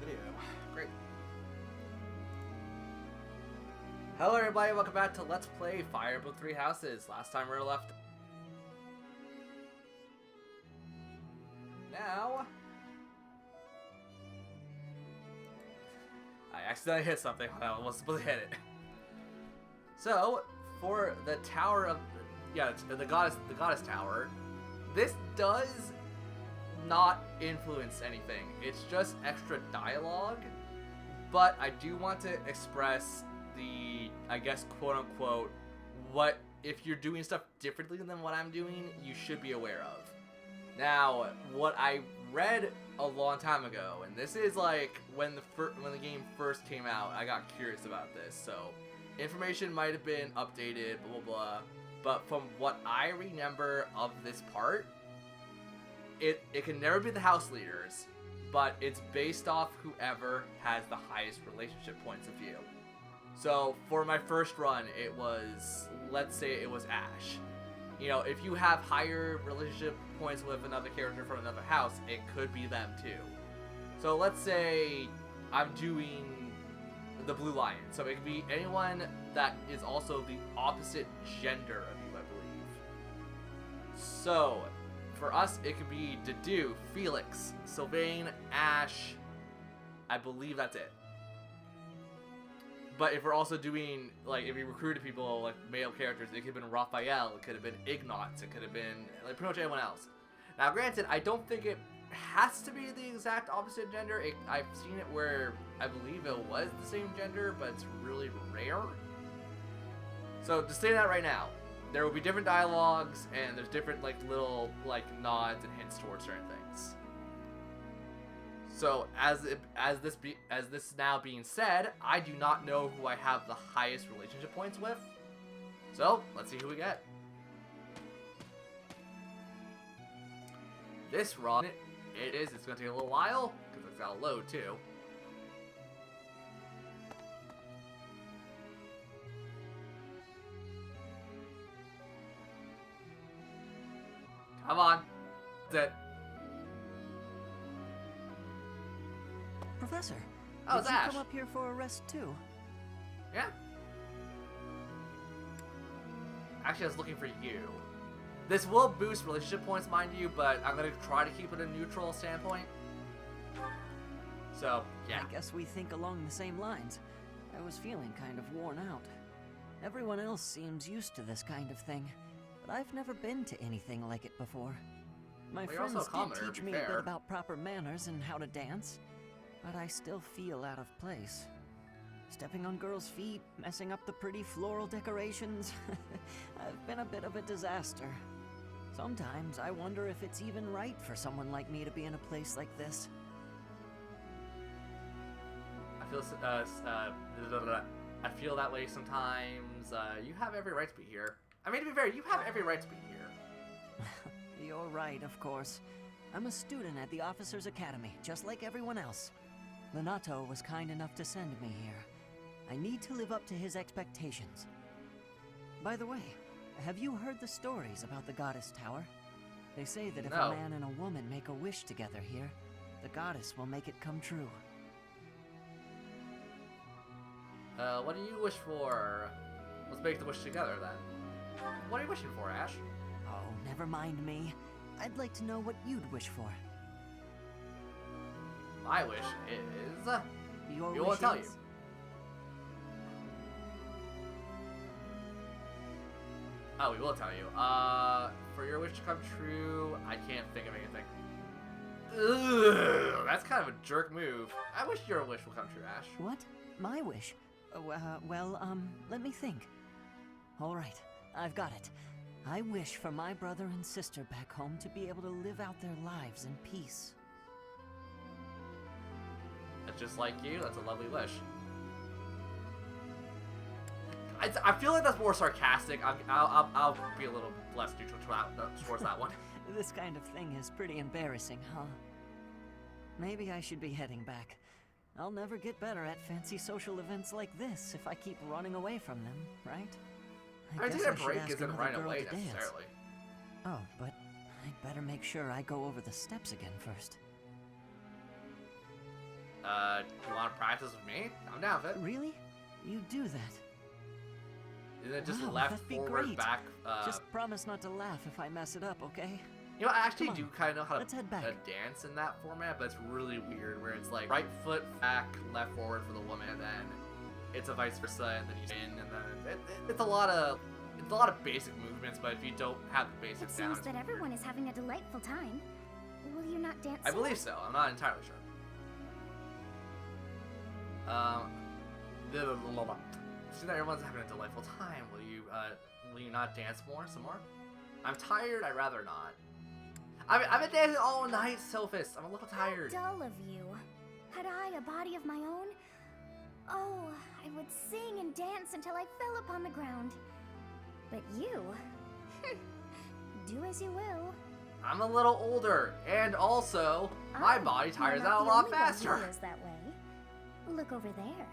video. Great. Hello everybody, welcome back to Let's Play Fire Emblem Three Houses. Last time we were left. Now... I accidentally hit something when I wasn't supposed to hit it. So, for the Tower of... Yeah, the Goddess Tower, this does not influence anything. It's just extra dialogue. But I do want to express the, I guess, quote-unquote, what, if you're doing stuff differently than what I'm doing, you should be aware of. Now, what I read a long time ago, and this is like when the game first came out, I got curious about this, so information might have been updated, blah, blah, blah, but from what I remember of this part, it can never be the house leaders, but it's based off whoever has the highest relationship points of view. So, for my first run, it was, let's say it was Ash. You know, if you have higher relationship points with another character from another house, it could be them too. So, let's say I'm doing the Blue Lion. So, it could be anyone that is also the opposite gender of you, I believe. So, for us, it could be Dedue, Felix, Sylvain, Ash. I believe that's it. But if we're also doing, like, if we recruited people, like, male characters, it could have been Raphael, it could have been Ignatz, it could have been, like, pretty much anyone else. Now, granted, I don't think it has to be the exact opposite gender. I've seen it where I believe it was the same gender, but it's really rare. So, to say that right now, there will be different dialogues, and there's different, like, little, like, nods and hints towards certain things. So, as this now being said, I do not know who I have the highest relationship points with. So, let's see who we get. This run, it's going to take a little while, because it's got to load too. Come on. That's it. Professor, oh, did you Ash. come up here for a rest too? Yeah. Actually, I was looking for you. This will boost relationship points, mind you, but I'm going to try to keep it a neutral standpoint. So, yeah. I guess we think along the same lines. I was feeling kind of worn out. Everyone else seems used to this kind of thing, but I've never been to anything like it before. My friends did teach me a bit about proper manners and how to dance, but I still feel out of place. Stepping on girls' feet, messing up the pretty floral decorations. I've been a bit of a disaster. Sometimes I wonder if it's even right for someone like me to be in a place like this. I feel that way sometimes. You have every right to be here. I mean, to be fair, you have every right to be here. You're right, of course. I'm a student at the Officers Academy, just like everyone else. Lenato was kind enough to send me here. I need to live up to his expectations. By the way, have you heard the stories about the Goddess Tower? They say that if a man and a woman make a wish together here, the goddess will make it come true. What do you wish for? Let's make the wish together, then. What are you wishing for, Ash? Oh, never mind me. I'd like to know what you'd wish for. My wish is... Your we won't tell you. Oh, we will tell you. For your wish to come true, I can't think of anything. Ugh, that's kind of a jerk move. I wish your wish will come true, Ash. What? My wish? Let me think. Alright, I've got it. I wish for my brother and sister back home to be able to live out their lives in peace. Just like you, that's a lovely wish. I feel like that's more sarcastic. I'll be a little less neutral towards that one. This kind of thing is pretty embarrassing, huh? Maybe I should be heading back. I'll never get better at fancy social events like this if I keep running away from them, right? I think a break isn't right away necessarily. Oh, but I'd better make sure I go over the steps again first. You want to practice with me? I'm down with it. Really? You do that? And then just Wow, left, that'd be forward, great. back. Just promise not to laugh if I mess it up, okay? You know, I actually Come do on, kind of know how let's to head back. dance in that format, but it's really weird where it's like right foot back, left forward for the woman, and then it's a vice versa, and then you spin, and then it's a lot of basic movements. But if you don't have the It basics down, seems that everyone is having a delightful time. Will you not dance? I believe so. I'm not entirely sure. Seeing that everyone's having a delightful time, will you not dance some more? I'm tired. I'd rather not. I've been dancing all night, Sophist. I'm a little tired. How dull of you. Had I a body of my own? Oh, I would sing and dance until I fell upon the ground. But you, do as you will. I'm a little older, and also my body tires out a lot faster. Feels that way. Look over there.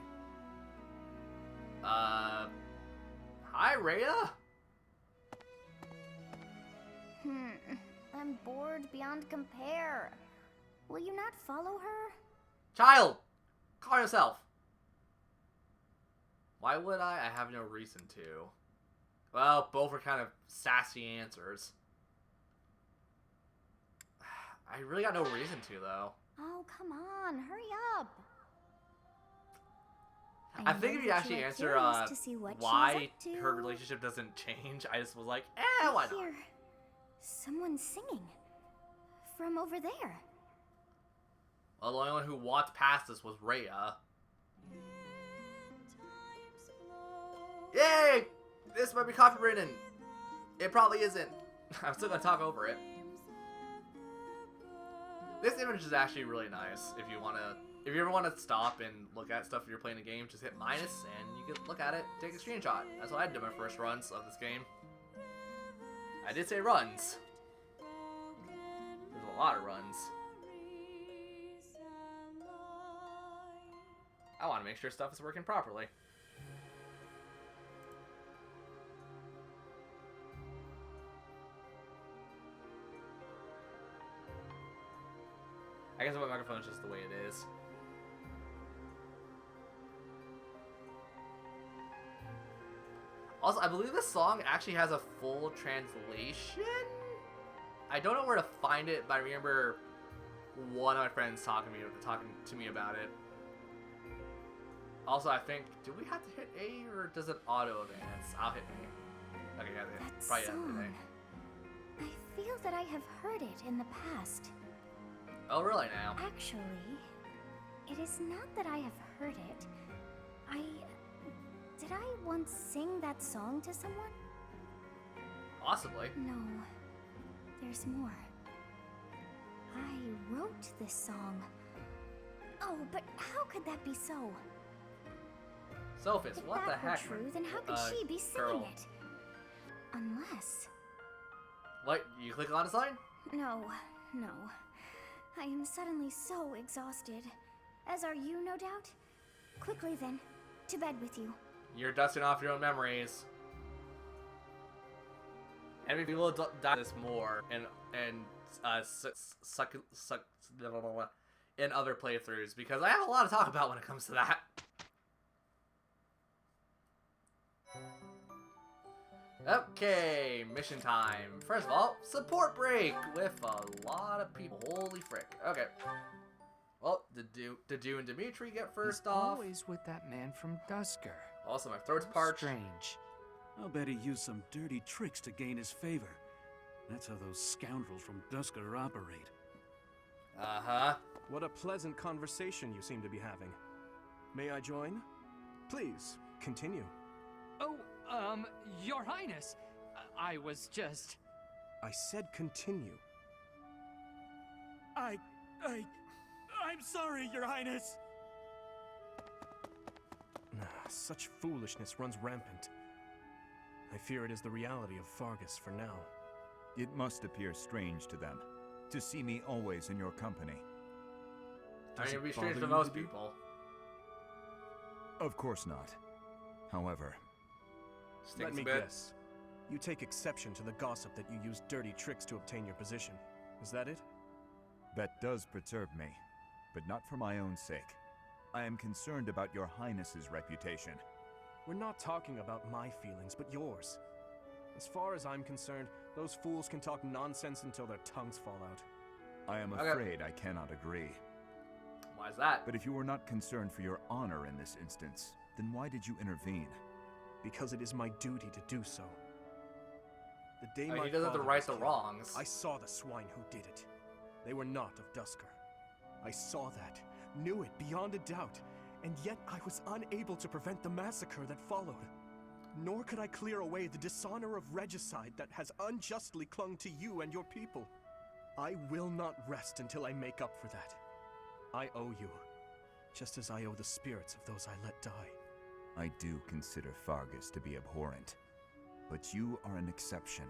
Hi, Rhea. I'm bored beyond compare. Will you not follow her? Child, call yourself. Why would I? I have no reason to. Well, both are kind of sassy answers. I really got no reason to, though. Oh, come on, hurry up. I think if you actually answer why her relationship doesn't change, I just was like, why not? Here, someone's singing from over there. Well, the only one who walked past us was Rhea. Yay! This might be copywritten. It probably isn't. I'm still gonna talk over it. This image is actually really nice. If you ever want to stop and look at stuff if you're playing a game, just hit minus and you can look at it, take a screenshot. That's what I did my first runs of this game. I did say runs. There's a lot of runs. I want to make sure stuff is working properly. I guess my microphone is just the way it is. Also, I believe this song actually has a full translation. I don't know where to find it, but I remember one of my friends talking to me about it. Also, I think, do we have to hit A or does it auto advance? I'll hit A. Okay, yeah, That probably song. A. I feel that I have heard it in the past. Oh, really now? Actually, it is not that I have heard it. Did I once sing that song to someone? Possibly. No, there's more. I wrote this song. Oh, but how could that be so? Sophist, what the If that heck? were true, then how could she be singing girl. it? Unless... What? You click on a sign? No. I am suddenly so exhausted. As are you, no doubt? Quickly then, to bed with you. You're dusting off your own memories. And we will die this more in other playthroughs because I have a lot to talk about when it comes to that. Okay, mission time. First of all, support break with a lot of people. Holy frick. Okay. Well, did you and Dimitri get first off? Always with that man from Dusker. Also, my throat's parched. Strange. I'll bet he used some dirty tricks to gain his favor. That's how those scoundrels from Dusker operate. Uh-huh. What a pleasant conversation you seem to be having. May I join? Please, continue. Oh, Your Highness, I was just... I said continue. I'm sorry, Your Highness! Such foolishness runs rampant. I fear it is the reality of Fargus for now. It must appear strange to them, to see me always in your company. I mean, it'd be it strange bother to you most to do? people. Of course not. However, Stinks Let me a bit. guess. You take exception to the gossip that you use dirty tricks to obtain your position. Is that it? that does perturb me. but not for my own sake. I am concerned about your Highness's reputation. We're not talking about my feelings, but yours. As far as I'm concerned, those fools can talk nonsense until their tongues fall out. I am Okay. afraid I cannot agree. Why is that? But if you were not concerned for your honor in this instance, then why did you intervene? Because it is my duty to do so. The day I mean, my he doesn't have to father right was the killed, wrongs. I saw the swine who did it. They were not of Dusker. I saw that, knew it beyond a doubt, and yet I was unable to prevent the massacre that followed. Nor could I clear away the dishonor of regicide that has unjustly clung to you and your people. I will not rest until I make up for that. I owe you, just as I owe the spirits of those I let die. I do consider Fargus to be abhorrent. But you are an exception.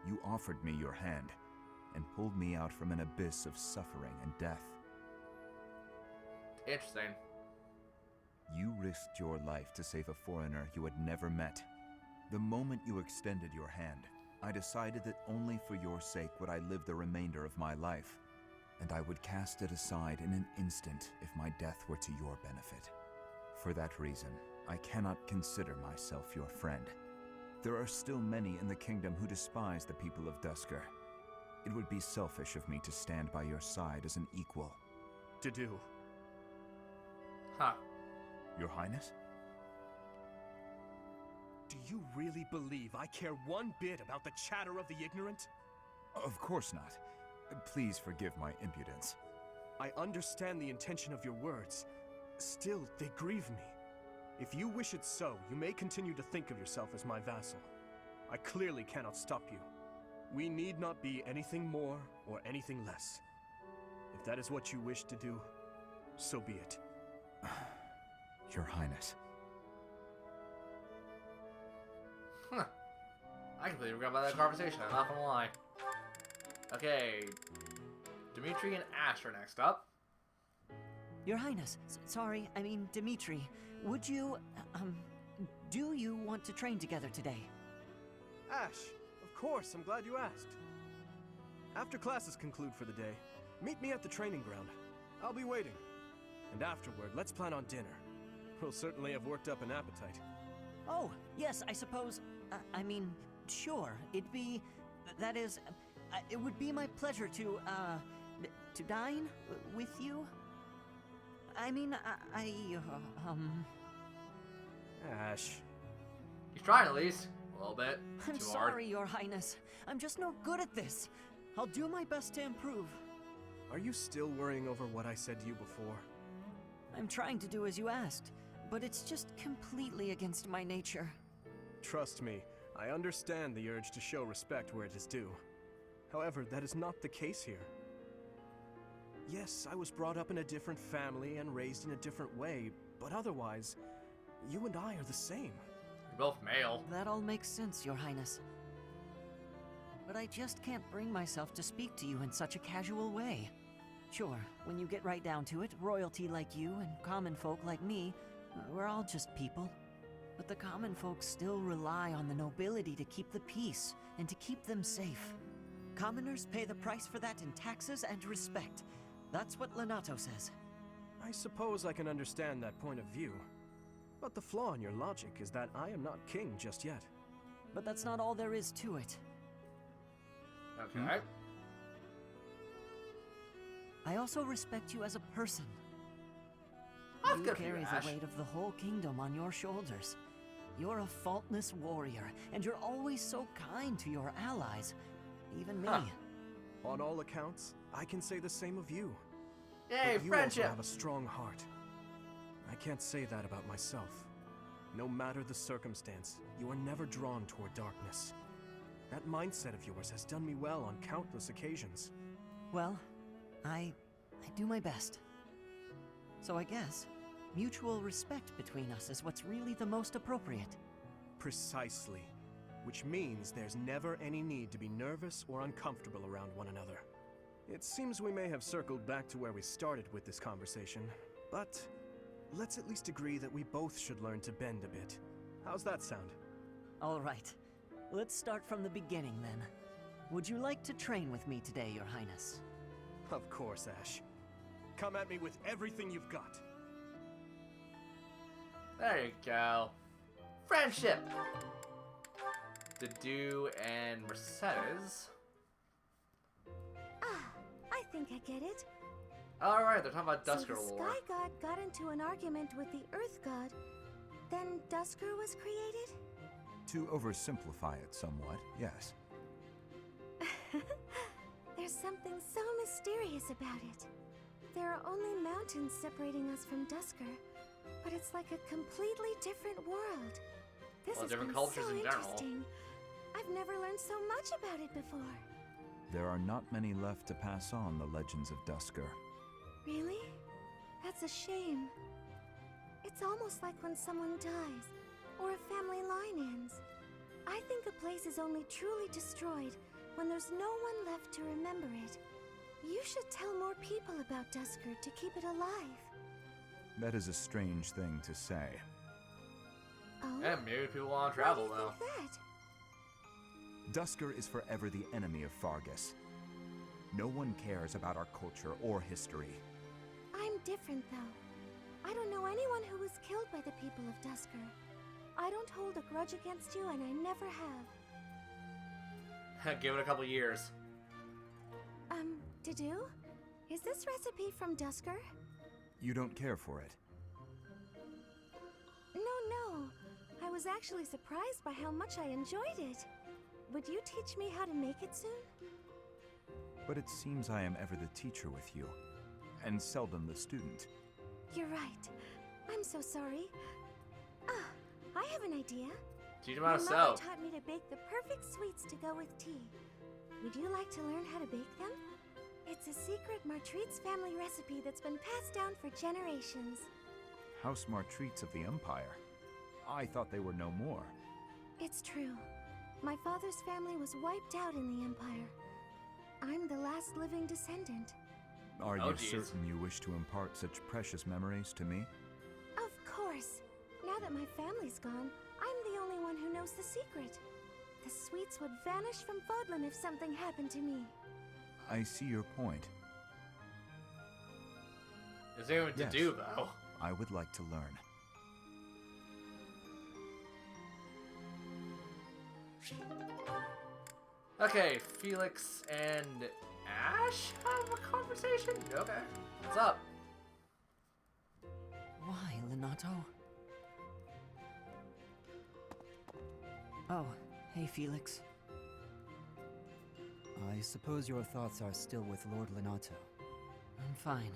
You offered me your hand, and pulled me out from an abyss of suffering and death. Interesting. You risked your life to save a foreigner you had never met. The moment you extended your hand, I decided that only for your sake would I live the remainder of my life, and I would cast it aside in an instant if my death were to your benefit. For that reason, I cannot consider myself your friend. There are still many in the kingdom who despise the people of Dusker. It would be selfish of me to stand by your side as an equal. To do. Huh. Your Highness? Do you really believe I care one bit about the chatter of the ignorant? Of course not. Please forgive my impudence. I understand the intention of your words. Still, they grieve me. If you wish it so, you may continue to think of yourself as my vassal. I clearly cannot stop you. We need not be anything more or anything less. If that is what you wish to do, so be it. Your Highness. Huh. I completely forgot about that conversation, I'm not gonna lie. Okay. Dimitri and Ash are next up. Your Highness, sorry, I mean Dimitri, would you, do you want to train together today? Ash, of course, I'm glad you asked. After classes conclude for the day, meet me at the training ground. I'll be waiting. And afterward, let's plan on dinner. We'll certainly have worked up an appetite. Oh, yes, I suppose, I mean, sure, it'd be, that is, it would be my pleasure to dine with you. I mean, Ash. He's trying at least. A little bit. I'm Too sorry, hard. Your Highness. I'm just no good at this. I'll do my best to improve. Are you still worrying over what I said to you before? I'm trying to do as you asked, but it's just completely against my nature. Trust me, I understand the urge to show respect where it is due. However, that is not the case here. Yes, I was brought up in a different family and raised in a different way, but otherwise, you and I are the same. You're both male. That all makes sense, Your Highness. But I just can't bring myself to speak to you in such a casual way. Sure, when you get right down to it, royalty like you and common folk like me, we're all just people. But the common folk still rely on the nobility to keep the peace and to keep them safe. Commoners pay the price for that in taxes and respect. That's what Lenato says. I suppose I can understand that point of view. But the flaw in your logic is that I am not king just yet. But that's not all there is to it. Okay. I also respect you as a person. That's You good for you, carry Ash. the weight of the whole kingdom on your shoulders. You're a faultless warrior, and you're always so kind to your allies, even me. Huh. On all accounts, I can say the same of you. Yay, But you friendship! also have a strong heart. I can't say that about myself. No matter the circumstance, you are never drawn toward darkness. That mindset of yours has done me well on countless occasions. Well, I do my best. So I guess mutual respect between us is what's really the most appropriate. Precisely. Which means there's never any need to be nervous or uncomfortable around one another. It seems we may have circled back to where we started with this conversation, but let's at least agree that we both should learn to bend a bit. How's that sound? All right. Let's start from the beginning then. Would you like to train with me today, Your Highness? Of course, Ash. Come at me with everything you've got. There you go. Friendship! Dedu and Mercedes. Ah, I think I get it. Alright, they're talking about So Dusker the lore. Sky God got into an argument with the Earth God, then Dusker was created? To oversimplify it somewhat, yes. There's something so mysterious about it. There are only mountains separating us from Dusker, but it's like a completely different world. This Well, has different been cultures so in general. interesting. I've never learned so much about it before. There are not many left to pass on the legends of Dusker. Really? That's a shame. It's almost like when someone dies, or a family line ends. I think a place is only truly destroyed when there's no one left to remember it. You should tell more people about Dusker to keep it alive. That is a strange thing to say. Oh? Yeah, maybe people want to Why travel do you though. think that? Dusker is forever the enemy of Fargus. No one cares about our culture or history. I'm different, though. I don't know anyone who was killed by the people of Dusker. I don't hold a grudge against you, and I never have. Give it a couple years. Dedu? Is this recipe from Dusker? You don't care for it. No. I was actually surprised by how much I enjoyed it. Would you teach me how to make it soon? But it seems I am ever the teacher with you, and seldom the student. You're right. I'm so sorry. Ah, I have an idea. Teach them My how to mother sew. taught me to bake the perfect sweets to go with tea. Would you like to learn how to bake them? It's a secret Martreats family recipe that's been passed down for generations. House Martreats of the Empire. I thought they were no more. It's true. My father's family was wiped out in the Empire. I'm the last living descendant. Are Oh, you geez. certain you wish to impart such precious memories to me? Of course. Now that my family's gone, I'm the only one who knows the secret. The sweets would vanish from Fodlan if something happened to me. I see your point. Is there anything Yes. to do though? I would like to learn. Okay, Felix and Ash have a conversation? Okay. What's up? Why, Lenato? Oh, hey, Felix. I suppose your thoughts are still with Lord Lenato. I'm fine.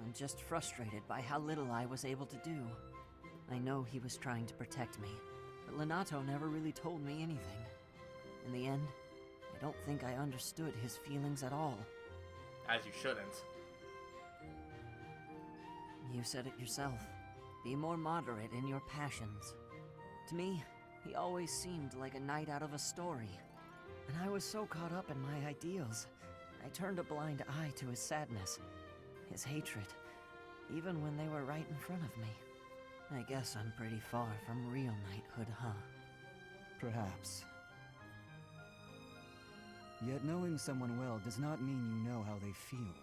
I'm just frustrated by how little I was able to do. I know he was trying to protect me, but Lenato never really told me anything. In the end, I don't think I understood his feelings at all. As you shouldn't. You said it yourself. Be more moderate in your passions. To me, he always seemed like a knight out of a story. And I was so caught up in my ideals, I turned a blind eye to his sadness, his hatred, even when they were right in front of me. I guess I'm pretty far from real knighthood, huh? Perhaps. Yet knowing someone well does not mean you know how they feel,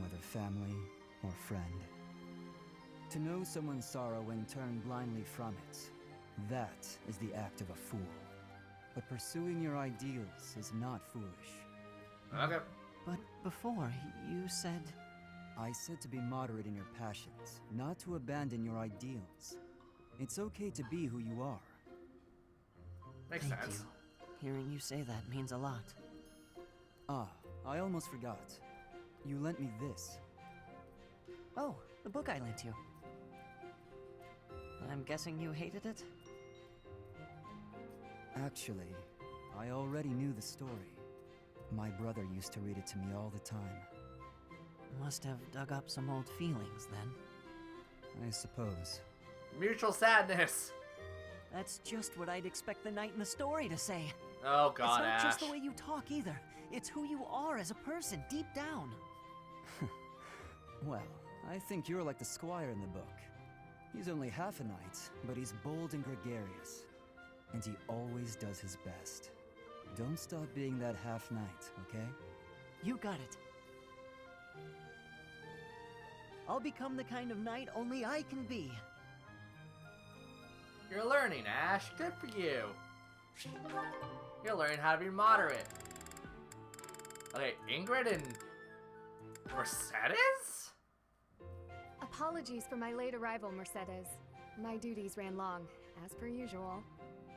whether family or friend. To know someone's sorrow and turn blindly from it, that is the act of a fool. But pursuing your ideals is not foolish. Okay. But before, you said... I said to be moderate in your passions, not to abandon your ideals. It's okay to be who you are. Makes Thank sense. you. Hearing you say that means a lot. Ah, I almost forgot. You lent me this. Oh, the book I lent you. I'm guessing you hated it? Actually, I already knew the story. My brother used to read it to me all the time. Must have dug up some old feelings, then. I suppose. Mutual sadness. That's just what I'd expect the knight in the story to say. Oh god, It's not Ash. just the way you talk either. It's who you are as a person, deep down. Well, I think you're like the squire in the book. He's only half a knight, but he's bold and gregarious. And he always does his best. Don't stop being that half knight, okay? You got it. I'll become the kind of knight only I can be. You're learning, Ash. Good for you. You're learning how to be moderate. Okay, Ingrid and Mercedes? Apologies for my late arrival, Mercedes. My duties ran long, as per usual.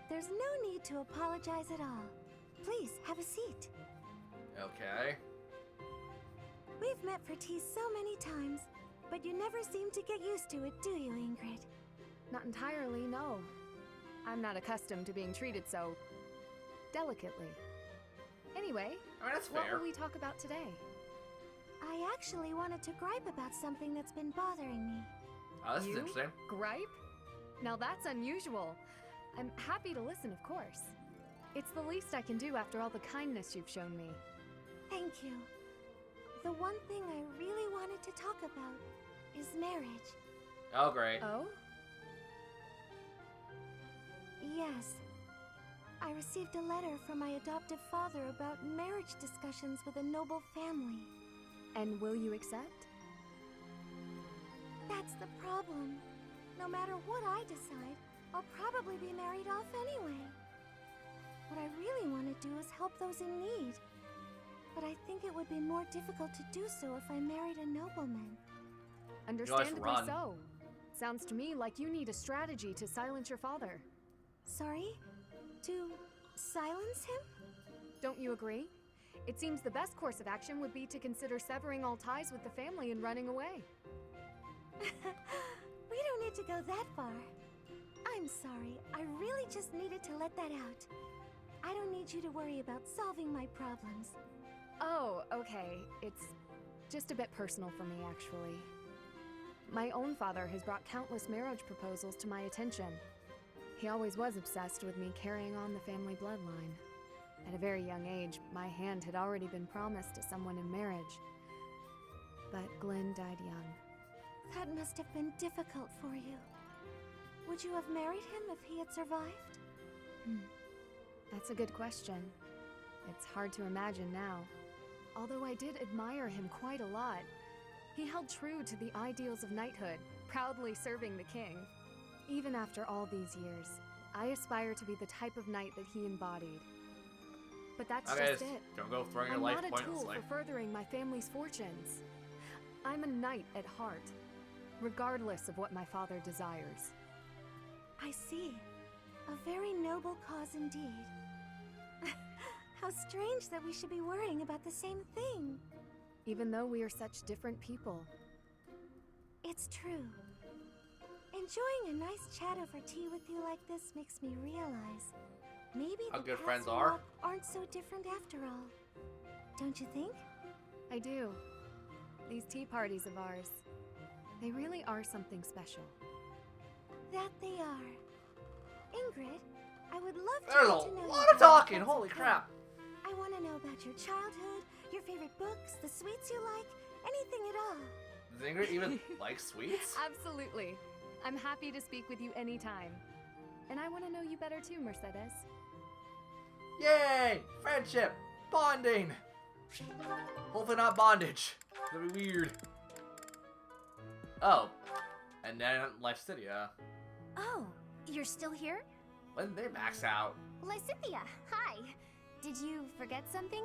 There's no need to apologize at all. Please, have a seat. Okay. We've met for tea so many times, but you never seem to get used to it, do you, Ingrid? Not entirely, no. I'm not accustomed to being treated so delicately. Anyway, I mean, that's what fair. will we talk about today? I actually wanted to gripe about something that's been bothering me. Oh, this is You? interesting. Gripe? Now that's unusual. I'm happy to listen, of course. It's the least I can do after all the kindness you've shown me. Thank you. The one thing I really wanted to talk about is marriage. Oh, great. Oh? Yes. I received a letter from my adoptive father about marriage discussions with a noble family. And will you accept? That's the problem. No matter what I decide, I'll probably be married off anyway. What I really want to do is help those in need. But I think it would be more difficult to do so if I married a nobleman. Understandably run. so. Sounds to me like you need a strategy to silence your father. Sorry? To silence him? Don't you agree? It seems the best course of action would be to consider severing all ties with the family and running away. We don't need to go that far. I'm sorry, I really just needed to let that out. I don't need you to worry about solving my problems. Oh, okay. It's just a bit personal for me, actually. My own father has brought countless marriage proposals to my attention. He always was obsessed with me carrying on the family bloodline. At a very young age, my hand had already been promised to someone in marriage. But Glenn died young. That must have been difficult for you. Would you have married him if he had survived? That's a good question. It's hard to imagine now. Although I did admire him quite a lot. He held true to the ideals of knighthood, proudly serving the king. Even after all these years, I aspire to be the type of knight that he embodied. But that's Okay, just it. don't go throwing your I'm life not a tool pointlessly. for furthering my family's fortunes. I'm a knight at heart, regardless of what my father desires. I see. A very noble cause indeed. How strange that we should be worrying about the same thing. Even though we are such different people. It's true. Enjoying a nice chat over tea with you like this makes me realize maybe How the good paths friends we are. walk aren't so different after all. Don't you think? I do. These tea parties of ours, they really are something special. That they are. Ingrid, I would love to There's get to know a you lot of better, talking. if that's Holy okay. crap. I want to know about your childhood, your favorite books, the sweets you like, anything at all. Does Ingrid even like sweets? Absolutely. I'm happy to speak with you anytime. And I want to know you better too, Mercedes. Yay! Friendship! Bonding! Hopefully not bondage. That'd be weird. Oh. And then Life City, Oh, you're still here? when did they max out? Lysithia, hi. Did you forget something?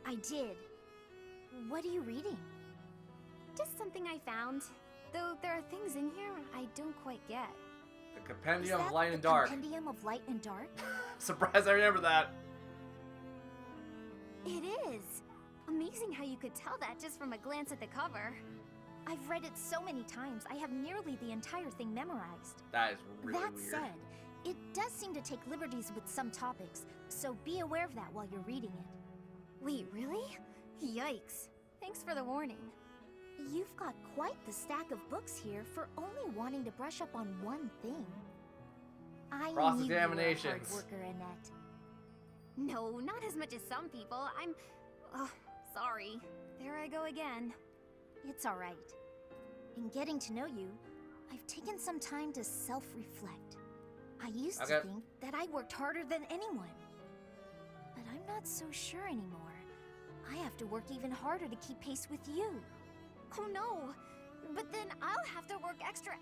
I did. What are you reading? Just something I found. Though there are things in here I don't quite get. The Compendium Is of that Light and the Dark. Compendium of Light and Dark? Surprised I remember that. It is. Amazing how you could tell that just from a glance at the cover. I've read it so many times, I have nearly the entire thing memorized. That is really That weird. said, it does seem to take liberties with some topics, so be aware of that while you're reading it. Wait, really? Yikes. Thanks for the warning. You've got quite the stack of books here for only wanting to brush up on one thing. I knew you were a hard Cross-examinations. worker, Annette. No, not as much as some people. I'm... Oh, sorry. There I go again. It's alright. In getting to know you, I've taken some time to self-reflect. I used to Okay. think that I worked harder than anyone. But I'm not so sure anymore. I have to work even harder to keep pace with you. Oh no! But then I'll have to work extra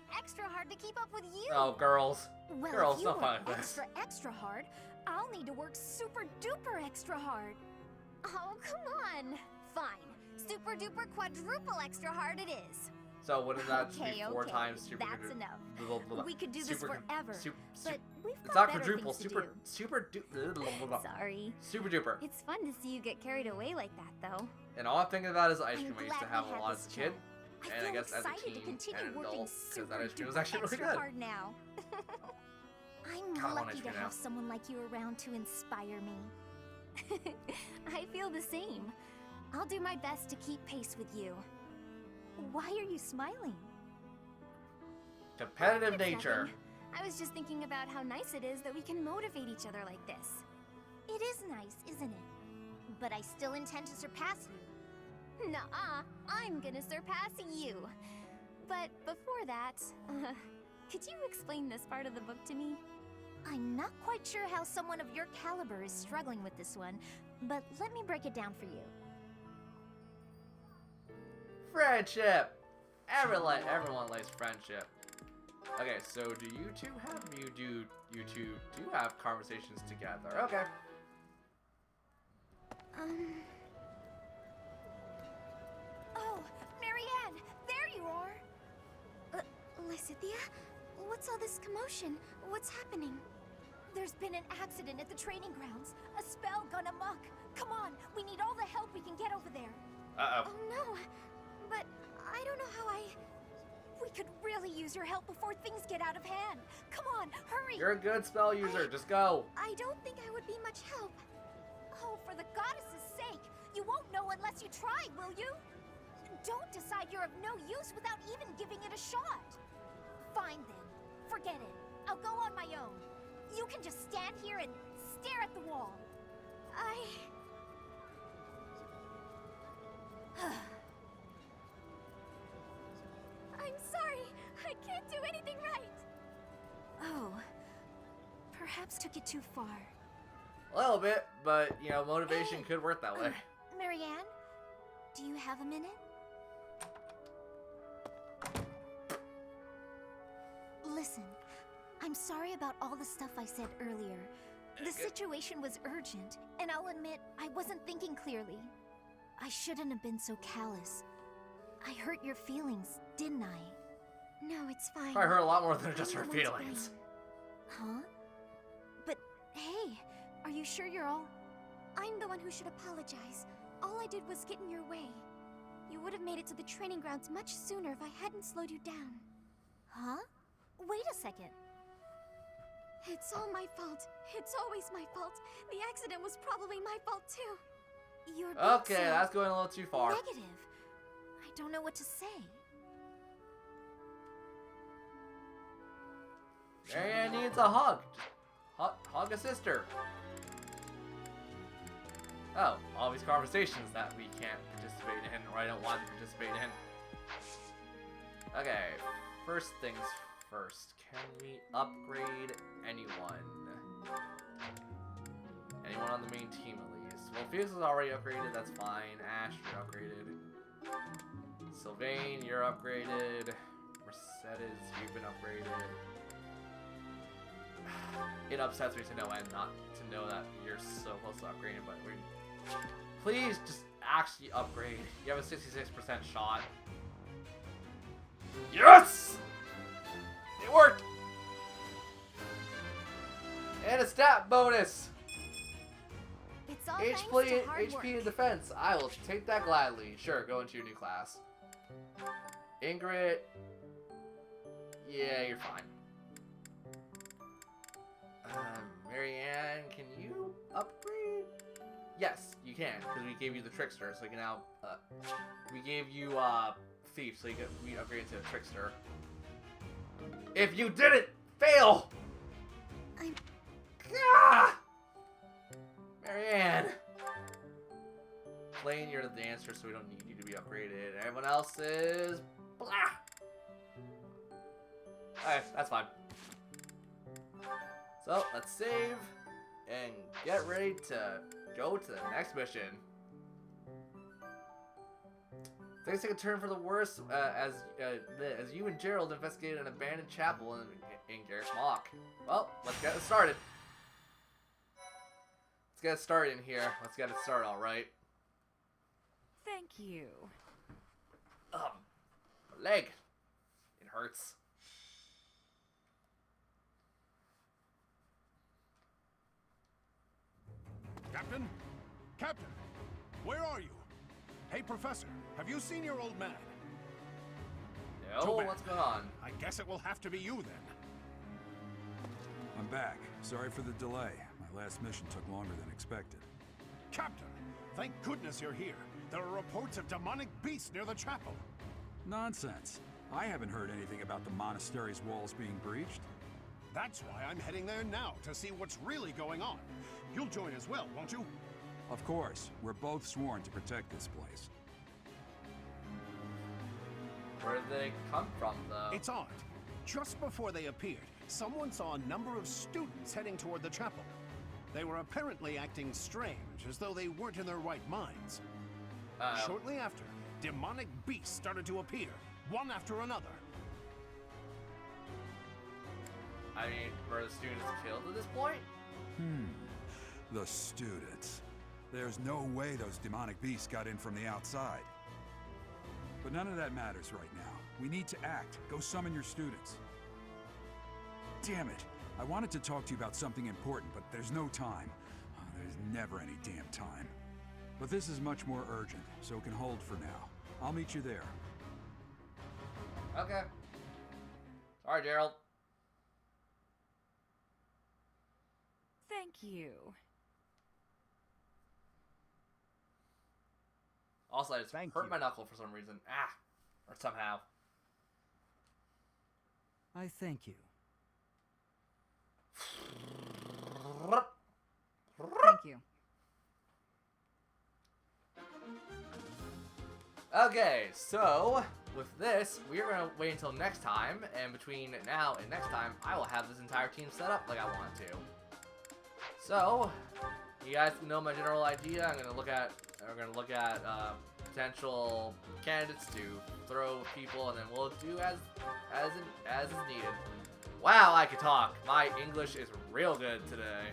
hard to keep up with you. Oh, girls. Well, Girls, if you don't work find this. extra hard, I'll need to work super duper extra hard. Oh, come on. Fine. Super duper quadruple extra hard it is. So wouldn't that just be 4 okay. times super? That's enough. We could do this forever. But we've It's got not better quadruple. things to Super duper. Sorry. Super duper. It's fun to see you get carried away like that, though. And all I'm thinking about is ice I'm cream I used to glad have we a had lot this as a kid. chat. And I feel guess as a excited to teen continue and working adult, because super that ice cream was duper actually really extra good. hard now. I'm God, I want lucky ice to cream now. have someone like you around to inspire me. I feel the same. I'll do my best to keep pace with you. Why are you smiling? Competitive It's nature. nothing. I was just thinking about how nice it is that we can motivate each other like this. It is nice, isn't it? But I still intend to surpass you. Nuh-uh, I'm gonna surpass you. But before that, could you explain this part of the book to me? I'm not quite sure how someone of your caliber is struggling with this one, but let me break it down for you. Friendship. Everyone likes friendship. Okay, so do you two have conversations together? Okay. Oh, Marianne, there you are. Lysithia, what's all this commotion? What's happening? There's been an accident at the training grounds. A spell gone amok. Come on, we need all the help we can get over there. Uh-oh. Oh no, but I don't know how we could really use your help before things get out of hand. Come on, hurry. You're a good spell user. Just go. I don't think I would be much help. Oh, for the goddess's sake, you won't know unless you try, will you? Don't decide you're of no use without even giving it a shot. Fine then, forget it. I'll go on my own. You can just stand here and stare at the wall. I'm sorry, I can't do anything right. Oh, perhaps took it too far. A little bit, but you know, motivation Hey, could work that way. Marianne, do you have a minute? Listen, I'm sorry about all the stuff I said earlier. The situation was urgent, and I'll admit I wasn't thinking clearly. I shouldn't have been so callous. I hurt your feelings, didn't I? No, it's fine. Probably hurt a lot more than just her I'm the one to feelings. blame. Huh? But hey, are you sure you're all... I'm the one who should apologize. All I did was get in your way. You would have made it to the training grounds much sooner if I hadn't slowed you down. Huh? Wait a second. It's all my fault. It's always my fault. The accident was probably my fault too. You're being Okay, so that's going a little too far. negative. I don't know what to say. Marianne needs a hug. Hug a sister. Oh, all these conversations that we can't participate in, or I don't want to participate in. Okay, first things first. Can we upgrade anyone? Anyone on the main team at least. Well, Fuse is already upgraded, that's fine. Ash, you're upgraded. Sylvain, you're upgraded. Mercedes, you've been upgraded. It upsets me to no end not to know that you're so close to upgrading, but we please just actually upgrade. You have a 66% shot. Yes! It worked! And a stat bonus! It's all thanks HP, to hard work. HP and defense. I will take that gladly. Sure, go into your new class. Ingrid. Yeah, you're fine. Marianne, can you upgrade? Yes, you can, because we gave you the Trickster, so you can now, we gave you, Thief, so we upgraded to Trickster. If you didn't fail! Ah! Marianne! Blaine, you're the dancer, so we don't need you to be upgraded. Everyone else is... blah! Okay, that's fine. So, let's save, and get ready to go to the next mission. Things take a turn for the worse as you and Gerald investigate an abandoned chapel in Garrett's Mock. Well, let's get it started. Let's get it started in here. Let's get it started, all right. Thank you. My leg. It hurts. Captain? Captain! Where are you? Hey, Professor, have you seen your old man? No, what's going on? I guess it will have to be you then. I'm back. Sorry for the delay. My last mission took longer than expected. Captain, thank goodness you're here. There are reports of demonic beasts near the chapel. Nonsense. I haven't heard anything about the monastery's walls being breached. That's why I'm heading there now, to see what's really going on. You'll join as well, won't you? Of course. We're both sworn to protect this place. Where did they come from, though? It's odd. Just before they appeared, someone saw a number of students heading toward the chapel. They were apparently acting strange, as though they weren't in their right minds. Shortly after, demonic beasts started to appear, one after another. I mean, were the students killed at this point? The students. There's no way those demonic beasts got in from the outside. But none of that matters right now. We need to act. Go summon your students. Damn it. I wanted to talk to you about something important, but there's no time. There's never any damn time. But this is much more urgent, so it can hold for now. I'll meet you there. Okay. Sorry, Gerald. Thank you. Also, I just hurt my knuckle for some reason. Or somehow. I thank you. Thank you. Okay, so with this, we're gonna wait until next time, and between now and next time, I will have this entire team set up like I want to. So, you guys know my general idea. We're gonna look at potential candidates to throw people, and then we'll do as is needed. Wow, I can talk. My English is real good today.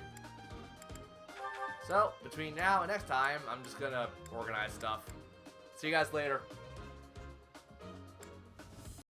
So, between now and next time, I'm just gonna organize stuff. See you guys later.